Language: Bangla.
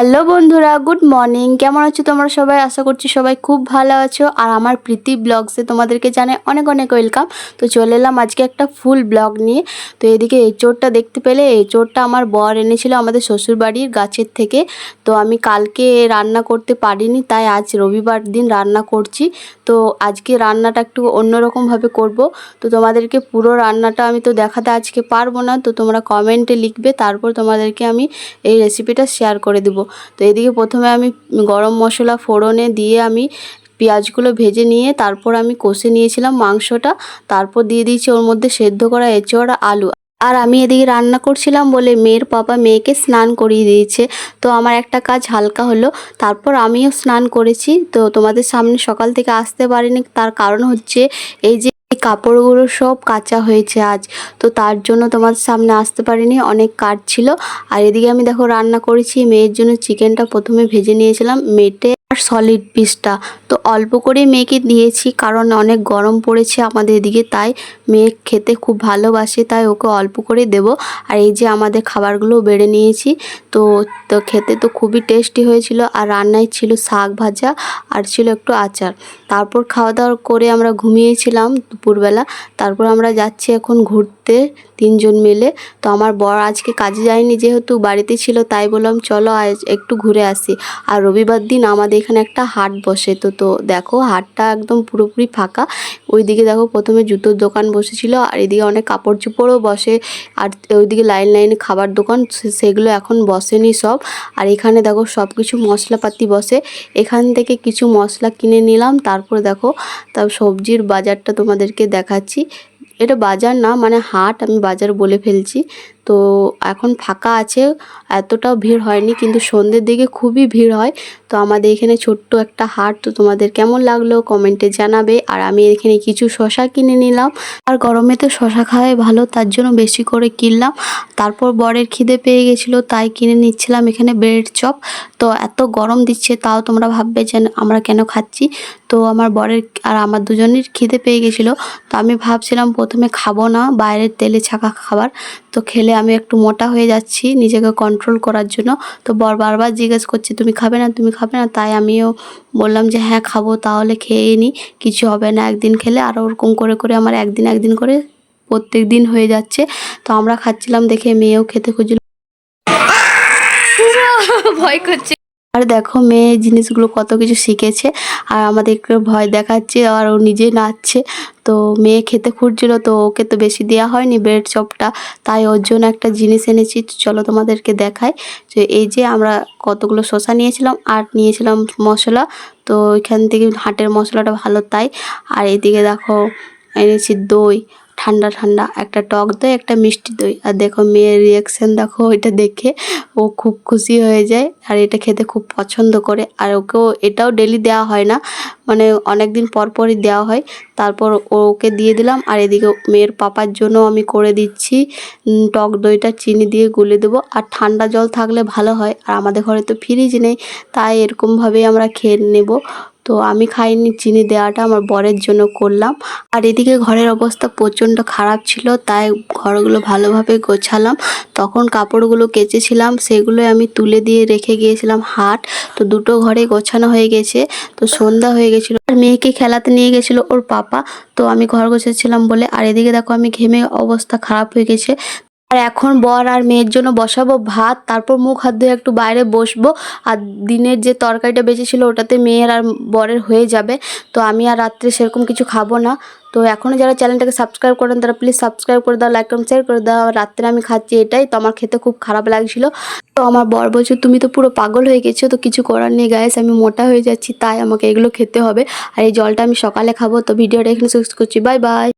হ্যালো বন্ধুরা, গুড মর্নিং। কেমন আছো তোমরা সবাই? আশা করছি সবাই খুব ভালো আছো। আর আমার প্রীতি ব্লগসে তোমাদেরকে জানাই অনেক অনেক ওয়েলকাম। তো চলে এলাম আজকে একটা ফুল ব্লগ নিয়ে। তো এদিকে এঁচোড়টা দেখতে পেলে, এঁচোড়টা আমার বর এনেছিল আমাদের শ্বশুরবাড়ির গাছের থেকে। তো আমি কালকে রান্না করতে পারিনি, তাই আজ রবিবার দিন রান্না করছি। তো আজকে রান্নাটা একটু অন্যরকমভাবে করব। তো তোমাদেরকে পুরো রান্নাটা আমি তো দেখাতে আজকে পারবো না, তো তোমরা কমেন্টে লিখবে, তারপর তোমাদেরকে আমি এই রেসিপিটা শেয়ার করে দেবো। তো এদিকে প্রথমে আমি গরম মশলা ফোড়নে দিয়ে আমি পেঁয়াজগুলো ভেজে নিয়ে তারপর আমি কষে নিয়েছিলাম মাংসটা। তারপর দিয়ে দিয়েছি ওর মধ্যে সেদ্ধ করা এঁচোড় আর আলু। আর আমি এদিকে রান্না করছিলাম বলে মেয়ের পাপা মেয়েকে স্নান করিয়ে দিয়েছে। তো আমার একটা কাজ হালকা হলো। তারপর আমিও স্নান করেছি। তো তোমাদের সামনে সকাল থেকে আসতে পারিনি, তার কারণ হচ্ছে এই যে কাপড়গুলো সব কাঁচা হয়েছে আজ। তো তার জন্য তোমার সামনে আসতে পারিনি, অনেক কাজ ছিল। আর এদিকে আমি দেখো রান্না করেছি। মেয়ের জন্য চিকেনটা প্রথমে ভেজে নিয়েছিলাম মেটে আর সলিড পিসটা। তো অল্প করে মেয়েকে দিয়েছি, কারণ অনেক গরম পড়েছে আমাদের এদিকে, তাই মেয়ে খেতে খুব ভালোবাসে, তাই ওকে অল্প করে দেব। আর এই যে আমাদের খাবারগুলো বেড়ে নিয়েছি। তো তো খেতে তো খুবই টেস্টি হয়েছিল। আর রান্নায় ছিল শাক ভাজা আর ছিল একটু আচার। তারপর খাওয়া দাওয়া করে আমরা ঘুমিয়েছিলাম দুপুরবেলা। তারপর আমরা যাচ্ছি এখন ঘুরতে তিনজন মিলে। তো আমার বর আজকে কাজে যায়নি, যেহেতু বাড়িতে ছিল, তাই বললাম চলো আজ একটু ঘুরে আসি। আর রবিবার দিন আমাদের এখানে একটা হাট বসে। তো দেখো হাটটা একদম পুরোপুরি ফাঁকা। ওইদিকে দেখো প্রথমে জুতোর দোকান বসেছিল, আর এদিকে অনেক কাপড় চোপড়ও বসে। আর ওইদিকে লাইন লাইনে খাবার দোকান, সেগুলো এখন বসেনি সব। আর এখানে দেখো সব কিছু মশলাপাতি বসে। এখান থেকে কিছু মশলা কিনে নিলাম। তারপর দেখো সবজির বাজারটা তোমাদেরকে দেখাচ্ছি। এটা বাজার না, মানে হাট, আমি বাজার বলে ফেলছি। তো এখন ফাঁকা আছে, এতটাও ভিড় হয়নি, কিন্তু সন্ধ্যের দিকে খুবই ভিড় হয়। তো আমাদের এখানে ছোট্ট একটা হাট। তো তোমাদের কেমন লাগলো কমেন্টে জানাবে। আর আমি এখানে কিছু শসা কিনে নিলাম। আর গরমে তো শসা খাওয়াই ভালো, তার জন্য বেশি করে কিনলাম। তারপর বরের খিদে পেয়ে গেছিলো, তাই কিনে নিচ্ছিলাম এখানে ব্রেড চপ। তো এত গরম দিচ্ছে, তাও তোমরা ভাববে যে আমরা কেন খাচ্ছি। তো আমার বরের আর আমার দুজনের খিদে পেয়ে গেছিলো। তো আমি ভাবছিলাম প্রথমে খাবো না বাইরের তেলে ছাকা খাবার, তো খেলে আমি একটু মোটা হয়ে যাচ্ছি, নিজেকে কন্ট্রোল করার জন্য। তো বর বারবার জিজ্ঞেস করছে তুমি খাবে না, তুমি খাবে না। তাই আমিও বললাম যে হ্যাঁ খাবো, তাহলে খেয়ে নিই, কিছু হবে না একদিন খেলে। আর ওরকম করে করে আমার একদিন একদিন করে প্রত্যেক দিন হয়ে যাচ্ছে। তো আমরা খাচ্ছিলাম দেখে মেয়েও খেতে খুঁজল। ভয় করছে। আর দেখো মেয়ে জিনিসগুলো কত কিছু শিখেছে, আর আমাদেরকে ভয় দেখাচ্ছে, আর ও নিজে নাচছে। তো মেয়ে খেতে খুঁজছিল, তো ওকে তো বেশি দেওয়া হয়নি ব্রেড চপটা, তাই ওর জন্য একটা জিনিস এনেছি। চলো তোমাদেরকে দেখাই। তো এই যে আমরা কতগুলো শসা নিয়েছিলাম আর নিয়েছিলাম মশলা। তো এখান থেকে হাটের মশলাটা ভালো, তাই। আর এদিকে দেখো এনেছি দই, ঠান্ডা ঠান্ডা, একটা টক দই, একটা মিষ্টি দই। আর দেখো মেয়ের রিয়াকশান দেখো, এটা দেখে ও খুব খুশি হয়ে যায়, আর এটা খেতে খুব পছন্দ করে। আর ওকেও এটাও ডেলি দেওয়া হয় না, মানে অনেক দিন পর পরই দেওয়া হয়। তারপর ওকে দিয়ে দিলাম। আর এদিকে মেয়ের পাপার জন্য আমি করে দিচ্ছি টক দইটা চিনি দিয়ে গুলে দেবো। আর ঠান্ডা জল থাকলে ভালো হয়, আর আমাদের ঘরে তো ফ্রিজ নেই, তাই এরকমভাবেই আমরা খেয়ে নেব। তো আমি খাইনি, চিনি দেওয়াটা আমার বরের জন্য করলাম। আর এদিকে ঘরের অবস্থা প্রচণ্ড খারাপ ছিল, তাই ঘরগুলো ভালোভাবে গোছালাম। তখন কাপড়গুলো কেচেছিলাম, সেগুলো আমি তুলে দিয়ে রেখে গিয়েছিলাম হাট। তো দুটো ঘরে গোছানো হয়ে গেছে। তো সন্ধ্যা হয়ে গেছিলো, আর মেয়েকে খেলাতে নিয়ে গেছিলো ওর পাপা। তো আমি ঘর গোছাচ্ছিলাম বলে। আর এদিকে দেখো আমি ঘেমে অবস্থা খারাপ হয়ে গেছে। আর এখন বর আর মেয়ের জন্য বসাবো ভাত, তারপর মুখ হাত ধুয়ে একটু বাইরে বসবো। আর দিনের যে তরকারিটা বেঁচেছিল ওটাতে মেয়ের আর বরের হয়ে যাবে। তো আমি আর রাত্রে সেরকম কিছু খাবো না। তো এখনও যারা চ্যানেলটাকে সাবস্ক্রাইব করেন তারা প্লিজ সাবস্ক্রাইব করে দাও, লাইক কমেন্ট শেয়ার করে দাও। রাত্রে আমি খাচ্ছি এটাই, তো আমার খেতে খুব খারাপ লাগছিল। তো আমার বর বলছে তুমি তো পুরো পাগল হয়ে গেছো। তো কিছু করার নেই গাইস, আমি মোটা হয়ে যাচ্ছি, তাই আমাকে এগুলো খেতে হবে। আর এই জলটা আমি সকালে খাবো। তো ভিডিওটা এখানে শেষ করছি, বাই বাই।